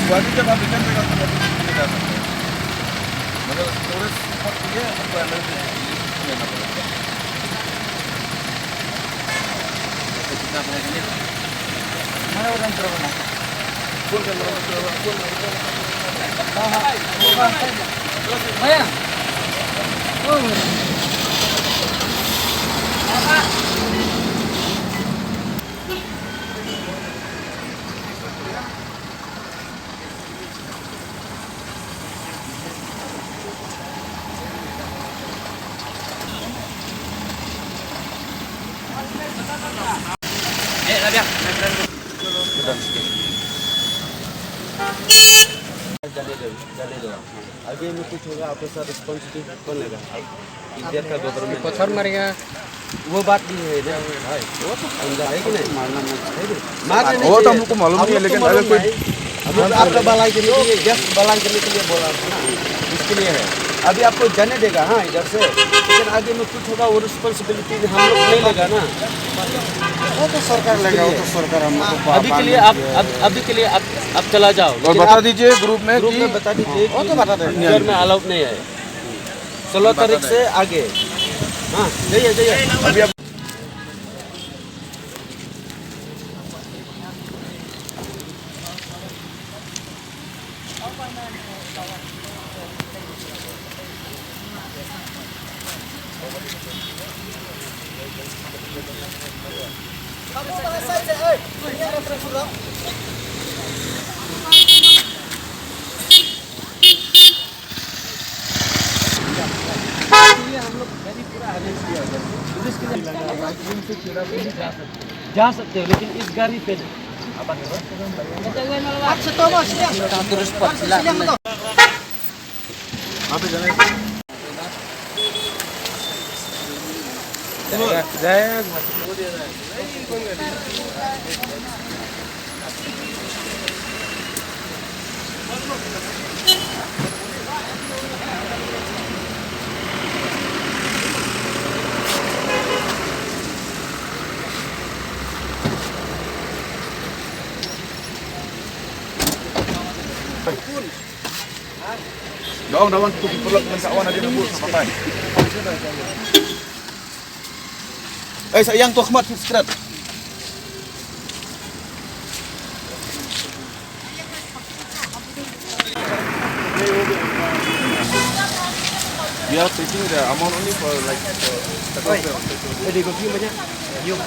वादी जब आप रिटर्न पे करते हैं तो जा सकते हैं, मतलब स्टोरेज स्पॉट के लिए आपको एमएलबी लेना पड़ेगा। कितना पड़ेगा? मैं और अंतर बना फुल कर लो, फुल हां हां भैया ओ पापा Rabia, जाने दो। आगे में कुछ होगा आपके साथ रिस्पॉन्सिबिलिटी कौन लेगा? इंडिया का गवर्नमेंट पत्थर मारेगा, वो बात भी है ना भाई, वो तो समझा है कि नहीं? मारना नहीं, वो तो हमको मालूम नहीं है, लेकिन अगर कोई हम आपका भलाई के लिए, जस्ट भलाई करने के लिए बोला था ना, इसके लिए है। अभी आपको जाने देगा हाँ इधर से, लेकिन आगे में कुछ होगा वो रिस्पॉन्सिबिलिटी हम लोग नहीं लेगा ना, वो तो सरकार लेगा, वो तो सरकार हम लोग को अभी के लिए अभी के लिए आप चला जाओ। और बता दीजिए ग्रुप में बता दीजिए वो तो बता देंगे। घर में अलाउड नहीं है 16 तारीख से आगे। हाँ जाइए जाइए। अभी आप जा सकते हो लेकिन इस गाड़ी पे नहीं। वहाँ पे जाने daw naman tutulog man sa awan na din ang sa patay. Ay sayang to Ahmad subscribe. We are taking the amount only for like the Jadi kopi banyak. Yuk.